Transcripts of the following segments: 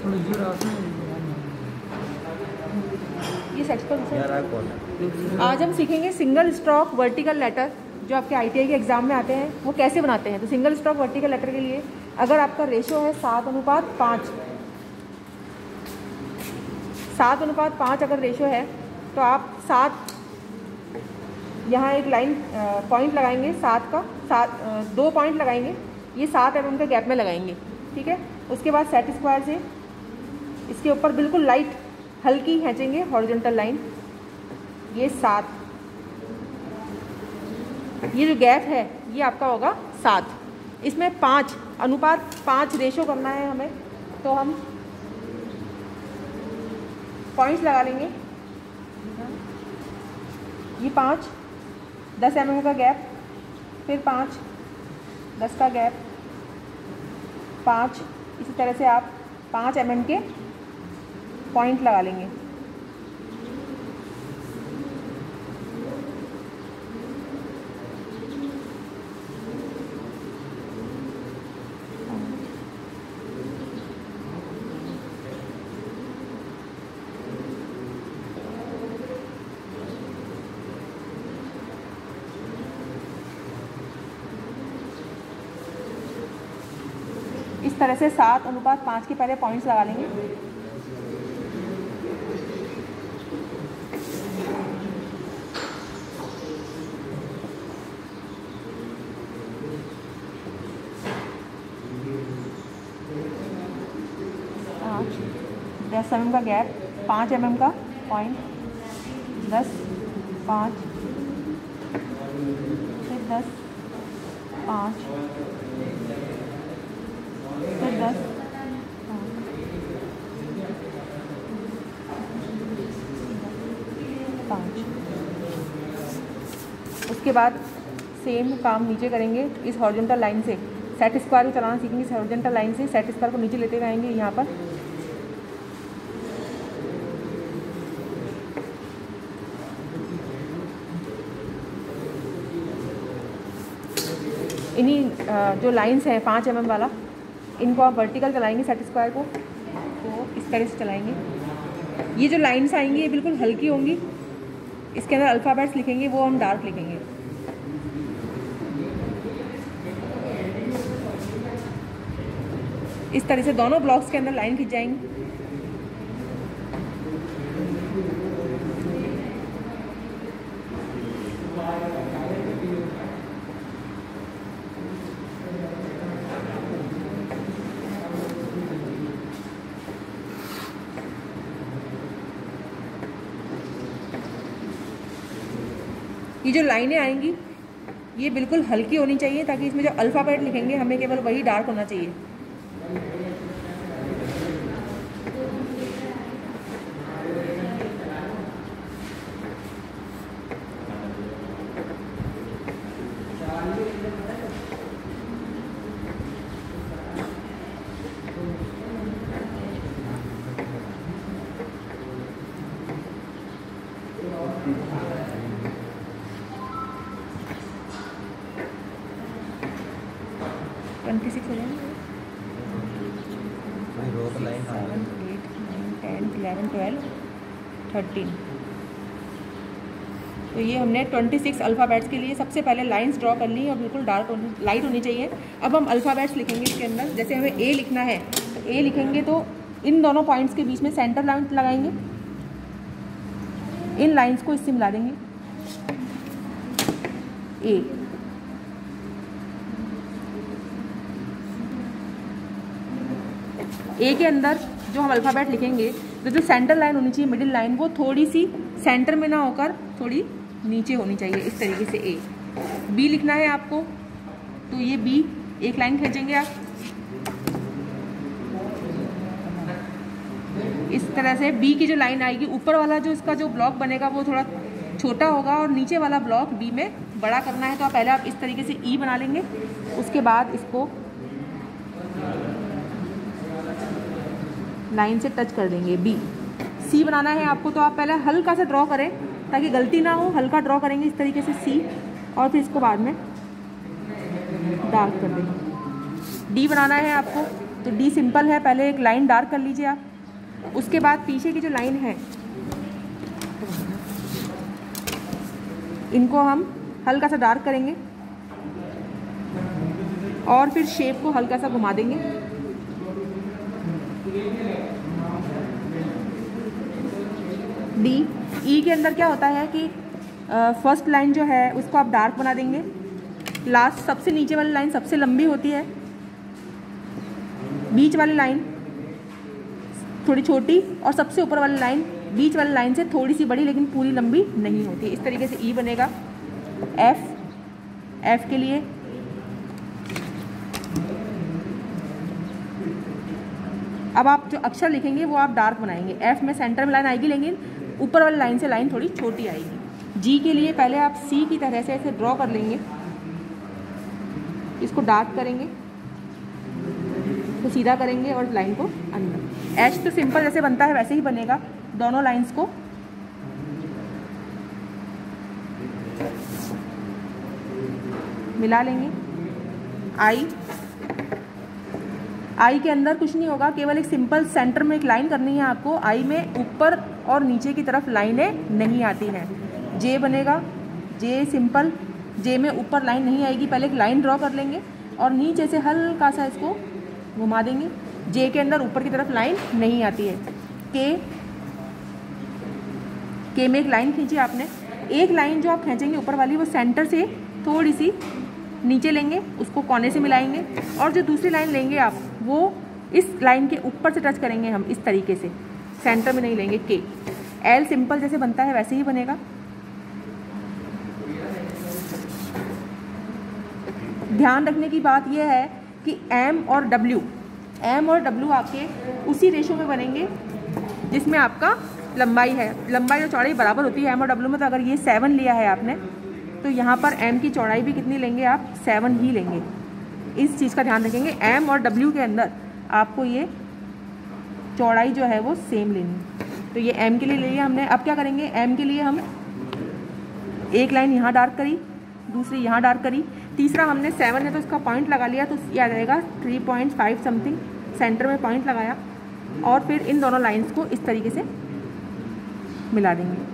ये सेक्शन आज हम सीखेंगे सिंगल स्ट्रोक वर्टिकल लेटर जो आपके ITI के एग्जाम में आते हैं वो कैसे बनाते हैं। तो सिंगल स्ट्रोक वर्टिकल लेटर के लिए अगर आपका रेशो है 7:5, 7:5 अगर रेशो है तो आप 7 यहाँ एक लाइन पॉइंट लगाएंगे, 2 पॉइंट लगाएंगे, ये 7 mm के गैप में लगाएंगे, ठीक है। उसके बाद सेट स्क्वायर से इसके ऊपर बिल्कुल लाइट हल्की खींचेंगे हॉरिजॉन्टल लाइन, ये 7, ये जो गैप है ये आपका होगा 7। इसमें 5:5 रेशो करना है हमें, तो हम पॉइंट्स लगा लेंगे। ये 5, 10 mm का गैप, फिर 5, 10 का गैप, 5, इसी तरह से आप 5 mm के पॉइंट लगा लेंगे। इस तरह से 7:5 के पहले पॉइंट्स लगा लेंगे। हाँ, 10 mm का गैप, 5 mm का पॉइंट, 10, 5, फिर 10, 5, फिर 10, 5। उसके बाद सेम काम नीचे करेंगे इस हॉरिजॉन्टल लाइन से। सेट स्क्वायर को चलाना सीखेंगे इस हॉरिजॉन्टल लाइन से। सेट स्क्वायर को नीचे लेते जाएंगे यहाँ पर, इन्हीं जो लाइंस हैं 5 mm वाला, इनको आप वर्टिकल चलाएंगे सेट स्क्वायर को, तो इस तरह से चलाएंगे। ये जो लाइंस आएंगी ये बिल्कुल हल्की होंगी, इसके अंदर अल्फ़ाबेट्स लिखेंगे वो हम डार्क लिखेंगे। इस तरह से दोनों ब्लॉक्स के अंदर लाइन खिंच जाएंगी। ये जो लाइनें आएंगी ये बिल्कुल हल्की होनी चाहिए ताकि इसमें जो अल्फ़ाबेट लिखेंगे हमें केवल वही डार्क होना चाहिए। तो ये हमने 26 अल्फ़ाबेट्स के लिए सबसे पहले लाइंस ड्रॉ कर ली और बिल्कुल डार्क लाइट होनी चाहिए। अब हम अल्फ़ाबेट्स लिखेंगे इसके अंदर। जैसे हमें ए लिखना है तो ए लिखेंगे तो इन दोनों पॉइंट्स के बीच में सेंटर लाइन लगाएंगे, इन लाइंस को इससे मिला देंगे ए। ए के अंदर जो हम अल्फ़ाबेट लिखेंगे तो जो सेंटर लाइन होनी चाहिए, मिडिल लाइन, वो थोड़ी सी सेंटर में ना होकर थोड़ी नीचे होनी चाहिए, इस तरीके से ए। बी लिखना है आपको तो ये बी एक लाइन खींचेंगे आप इस तरह से। बी की जो लाइन आएगी, ऊपर वाला जो इसका जो ब्लॉक बनेगा वो थोड़ा छोटा होगा और नीचे वाला ब्लॉक बी में बड़ा करना है। तो पहले आप इस तरीके से ई बना लेंगे, उसके बाद इसको लाइन से टच कर देंगे। बी सी बनाना है आपको तो आप पहले हल्का सा ड्रॉ करें ताकि गलती ना हो, हल्का ड्रॉ करेंगे इस तरीके से सी, और फिर इसको बाद में डार्क कर देंगे। डी बनाना है आपको तो डी सिंपल है, पहले एक लाइन डार्क कर लीजिए आप, उसके बाद पीछे की जो लाइन है इनको हम हल्का सा डार्क करेंगे और फिर शेप को हल्का सा घुमा देंगे। डी ई के अंदर क्या होता है कि फर्स्ट लाइन जो है उसको आप डार्क बना देंगे, लास्ट सबसे नीचे वाली लाइन सबसे लंबी होती है, बीच वाली लाइन थोड़ी छोटी और सबसे ऊपर वाली लाइन बीच वाली लाइन से थोड़ी सी बड़ी लेकिन पूरी लंबी नहीं होती। इस तरीके से ई बनेगा। एफ के लिए अब आप जो अक्षर लिखेंगे वो आप डार्क बनाएंगे। एफ में सेंटर में लाइन आएगी लेकिन ऊपर वाली लाइन से लाइन थोड़ी छोटी आएगी। जी के लिए पहले आप सी की तरह से ऐसे ड्रॉ कर लेंगे, इसको डार्क करेंगे तो सीधा करेंगे और लाइन को अंदर। एच तो सिंपल जैसे बनता है वैसे ही बनेगा, दोनों लाइंस को मिला लेंगे। आई के अंदर कुछ नहीं होगा, केवल एक सिंपल सेंटर में एक लाइन करनी है आपको। आई में ऊपर और नीचे की तरफ लाइनें नहीं आती हैं। जे बनेगा, जे सिंपल, जे में ऊपर लाइन नहीं आएगी, पहले एक लाइन ड्रॉ कर लेंगे और नीचे से हल्का सा इसको घुमा देंगे। जे के अंदर ऊपर की तरफ लाइन नहीं आती है। के में एक लाइन खींची आपने, एक लाइन जो आप खींचेंगे ऊपर वाली वो सेंटर से थोड़ी सी नीचे लेंगे, उसको कोने से मिलाएंगे और जो दूसरी लाइन लेंगे आप वो इस लाइन के ऊपर से टच करेंगे हम इस तरीके से, सेंटर में नहीं लेंगे। के एल सिंपल जैसे बनता है वैसे ही बनेगा। ध्यान रखने की बात यह है कि एम और डब्ल्यू आपके उसी रेशो में बनेंगे जिसमें आपका लंबाई है। लंबाई और चौड़ाई बराबर होती है एम और डब्ल्यू में। तो अगर ये 7 लिया है आपने तो यहाँ पर एम की चौड़ाई भी कितनी लेंगे आप, 7 ही लेंगे। इस चीज़ का ध्यान रखेंगे। एम और डब्ल्यू के अंदर आपको ये चौड़ाई जो है वो सेम लेनी। तो ये एम के लिए ले लिया हमने। अब क्या करेंगे, एम के लिए हम एक लाइन यहाँ डार्क करी, दूसरी यहाँ डार्क करी, तीसरा हमने 7 है तो इसका पॉइंट लगा लिया तो ये आ जाएगा 3.5 समथिंग, सेंटर में पॉइंट लगाया और फिर इन दोनों लाइंस को इस तरीके से मिला देंगे।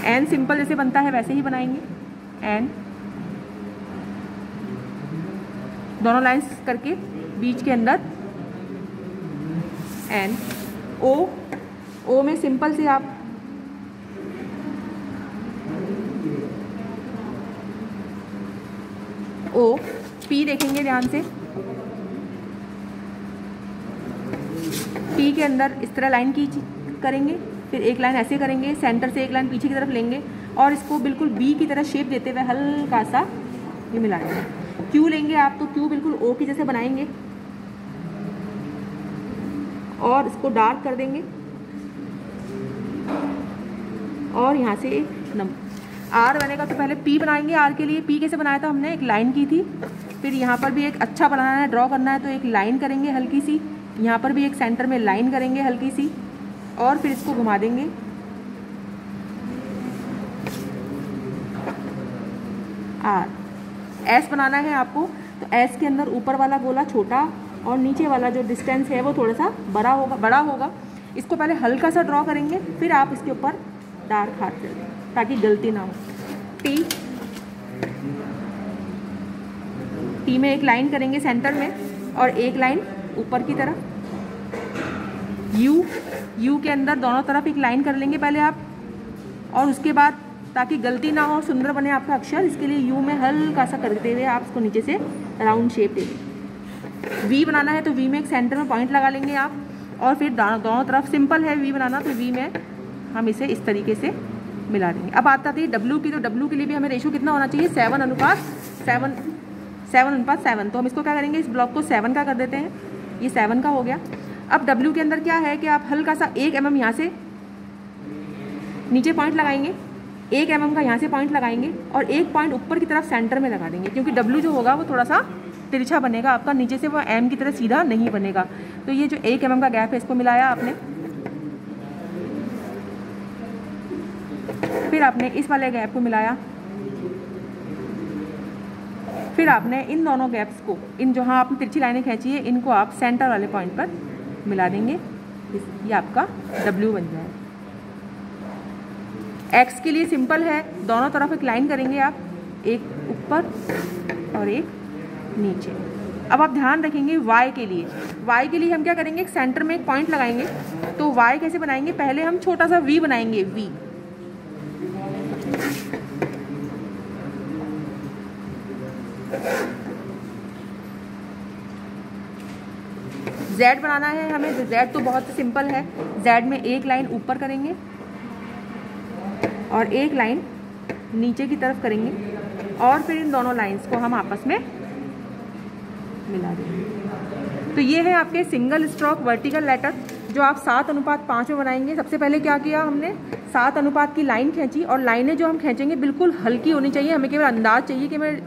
एन सिंपल जैसे बनता है वैसे ही बनाएंगे। एन दोनों लाइंस करके बीच के अंदर एन। ओ में सिंपल से आप ओ। पी देखेंगे ध्यान से, पी के अंदर इस तरह लाइन की करेंगे, फिर एक लाइन ऐसे करेंगे, सेंटर से एक लाइन पीछे की तरफ लेंगे और इसको बिल्कुल बी की तरह शेप देते हुए हल्का सा ये मिलाएंगे। क्यू लेंगे आप तो क्यू बिल्कुल ओ की जैसे बनाएंगे और इसको डार्क कर देंगे और यहाँ से एक नंबर। आर बनेगा तो पहले पी बनाएंगे। आर के लिए पी कैसे बनाया था हमने, एक लाइन की थी, फिर यहाँ पर भी एक अच्छा बनाना है, ड्रॉ करना है तो एक लाइन करेंगे हल्की सी, यहाँ पर भी एक सेंटर में लाइन करेंगे हल्की सी और फिर इसको घुमा देंगे। आर। एस बनाना है आपको तो एस के अंदर ऊपर वाला गोला छोटा और नीचे वाला जो डिस्टेंस है वो थोड़ा सा बड़ा होगा। इसको पहले हल्का सा ड्रॉ करेंगे, फिर आप इसके ऊपर डार्क हाथ कर दें ताकि गलती ना हो। टी में एक लाइन करेंगे सेंटर में और एक लाइन ऊपर की तरफ। यू के अंदर दोनों तरफ एक लाइन कर लेंगे पहले आप और उसके बाद ताकि गलती ना हो, सुंदर बने आपका अक्षर, इसके लिए यू में हल्का सा करते हुए आप इसको नीचे से राउंड शेप दे देंगे। वी बनाना है तो वी में एक सेंटर में पॉइंट लगा लेंगे आप और फिर दोनों तरफ सिंपल है वी बनाना तो वी में हम इसे इस तरीके से मिला देंगे। अब आता थी डब्ल्यू की, तो डब्ल्यू के लिए भी हमें रेशो कितना होना चाहिए, 7:7। तो हम इसको क्या करेंगे, इस ब्लॉक को 7 का कर देते हैं, ये 7 का हो गया। अब डब्ल्यू के अंदर क्या है कि आप हल्का सा 1 mm यहाँ से नीचे पॉइंट लगाएंगे, 1 mm का यहाँ से पॉइंट लगाएंगे और एक पॉइंट ऊपर की तरफ सेंटर में लगा देंगे क्योंकि डब्ल्यू जो होगा वो थोड़ा सा तिरछा बनेगा आपका, नीचे से वो एम की तरह सीधा नहीं बनेगा। तो ये जो 1 mm का गैप है इसको मिलाया आपने, फिर आपने इस वाले गैप को मिलाया फिर आपने इन दोनों गैप्स को, इन जहाँ आपने तिरछी लाइनें खींची है, इनको आप सेंटर वाले पॉइंट पर मिला देंगे। ये आपका W बन जाएगा। X के लिए सिंपल है, दोनों तरफ एक लाइन करेंगे आप, एक ऊपर और एक नीचे। अब आप ध्यान रखेंगे Y के लिए, Y के लिए हम क्या करेंगे, एक सेंटर में एक पॉइंट लगाएंगे। तो Y कैसे बनाएंगे, पहले हम छोटा सा V बनाएंगे, V। Z बनाना है हमें, Z तो बहुत सिंपल है। Z में एक लाइन ऊपर करेंगे और एक लाइन नीचे की तरफ करेंगे और फिर इन दोनों लाइंस को हम आपस में मिला देंगे। तो ये है आपके सिंगल स्ट्रोक वर्टिकल लेटर जो आप 7:5 में बनाएंगे। सबसे पहले क्या किया हमने, 7 अनुपात की लाइन खींची और लाइनें जो हम खींचेंगे बिल्कुल हल्की होनी चाहिए। हमें केवल अंदाज चाहिए कि हमें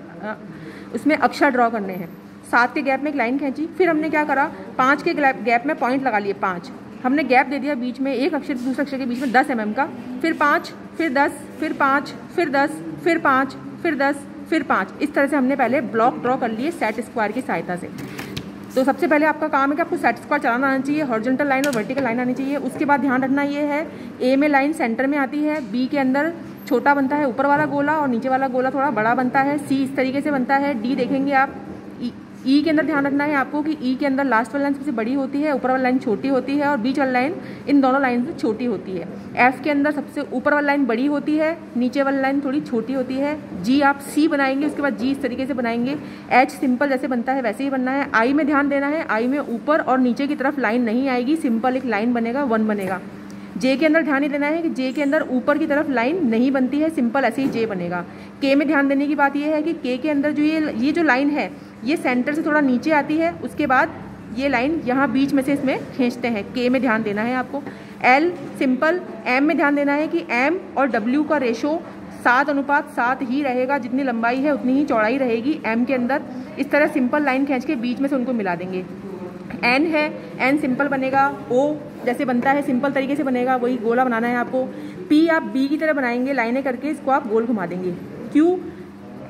उसमें अक्षर ड्रॉ करने हैं। 7 के गैप में एक लाइन खींची, फिर हमने क्या करा, 5 के गैप में पॉइंट लगा लिए, 5 हमने गैप दे दिया बीच में, एक अक्षर दूसरे अक्षर के बीच में 10 mm का, फिर 5, फिर 10, फिर 5, फिर 10, फिर 5, फिर 10, फिर 5। इस तरह से हमने पहले ब्लॉक ड्रॉ कर लिए सेट स्क्वायर की सहायता से। तो सबसे पहले आपका काम है कि आपको सेट स्क्वायर चलाना आना चाहिए, हॉरिजॉन्टल लाइन और वर्टिकल लाइन आनी चाहिए। उसके बाद ध्यान रखना ये है, ए में लाइन सेंटर में आती है, बी के अंदर छोटा बनता है ऊपर वाला गोला और नीचे वाला गोला थोड़ा बड़ा बनता है, सी इस तरीके से बनता है, डी देखेंगे आप। ई के अंदर ध्यान रखना है आपको कि ई के अंदर लास्ट वाली लाइन सबसे बड़ी होती है, ऊपर वाली लाइन छोटी होती है और बीच वाली लाइन इन दोनों लाइन से छोटी होती है। एफ के अंदर सबसे ऊपर वाली लाइन बड़ी होती है, नीचे वाली लाइन थोड़ी छोटी होती है। जी आप सी बनाएंगे, उसके बाद जी इस तरीके से बनाएंगे। एच सिंपल जैसे बनता है वैसे ही बनना है। आई में ध्यान देना है, आई में ऊपर और नीचे की तरफ लाइन नहीं आएगी, सिंपल एक लाइन बनेगा, 1 बनेगा। जे के अंदर ध्यान ही देना है कि जे के अंदर ऊपर की तरफ लाइन नहीं बनती है, सिंपल ऐसे ही जे बनेगा। के में ध्यान देने की बात यह है कि के के अंदर जो ये जो लाइन है ये सेंटर से थोड़ा नीचे आती है, उसके बाद ये लाइन यहाँ बीच में से इसमें खींचते हैं। के में ध्यान देना है आपको। L simple. एम में ध्यान देना है कि एम और डब्ल्यू का रेशो 7:7 ही रहेगा, जितनी लंबाई है उतनी ही चौड़ाई रहेगी एम के अंदर। इस तरह सिंपल लाइन खींच के बीच में से उनको मिला देंगे। एन है, एन सिंपल बनेगा, ओ जैसे बनता है सिंपल तरीके से बनेगा, वही गोला बनाना है आपको। पी आप बी की तरह बनाएंगे, लाइनें करके इसको आप गोल घुमा देंगे। क्यू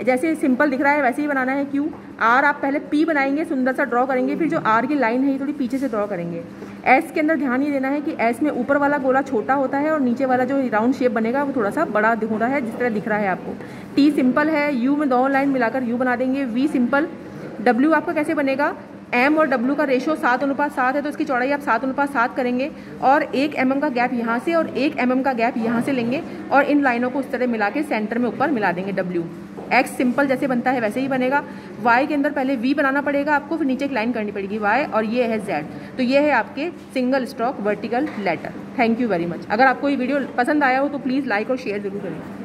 जैसे सिंपल दिख रहा है वैसे ही बनाना है क्यू। आर आप पहले पी बनाएंगे, सुंदर सा ड्रॉ करेंगे, फिर जो आर की लाइन है ये थोड़ी पीछे से ड्रॉ करेंगे। एस के अंदर ध्यान ये देना है कि एस में ऊपर वाला गोला छोटा होता है और नीचे वाला जो राउंड शेप बनेगा वो थोड़ा सा बड़ा हो रहा है, जिस तरह दिख रहा है आपको। टी सिंपल है, यू में 2 लाइन मिलाकर यू बना देंगे। We simple. डब्ल्यू आपका कैसे बनेगा, एम और डब्ल्यू का रेशो 7:7 है, तो इसकी चौड़ाई आप 7:7 करेंगे और 1 mm का गैप यहाँ से और 1 mm का गैप यहाँ से लेंगे और इन लाइनों को इस तरह मिला के सेंटर में ऊपर मिला देंगे डब्ल्यू। एक्स सिंपल जैसे बनता है वैसे ही बनेगा। वाई के अंदर पहले वी बनाना पड़ेगा आपको, फिर नीचे एक लाइन करनी पड़ेगी वाई, और ये है जेड। तो ये है आपके single stroke vertical letter. Thank you very much. अगर आपको ये वीडियो पसंद आया हो तो प्लीज़ लाइक और शेयर जरूर करें।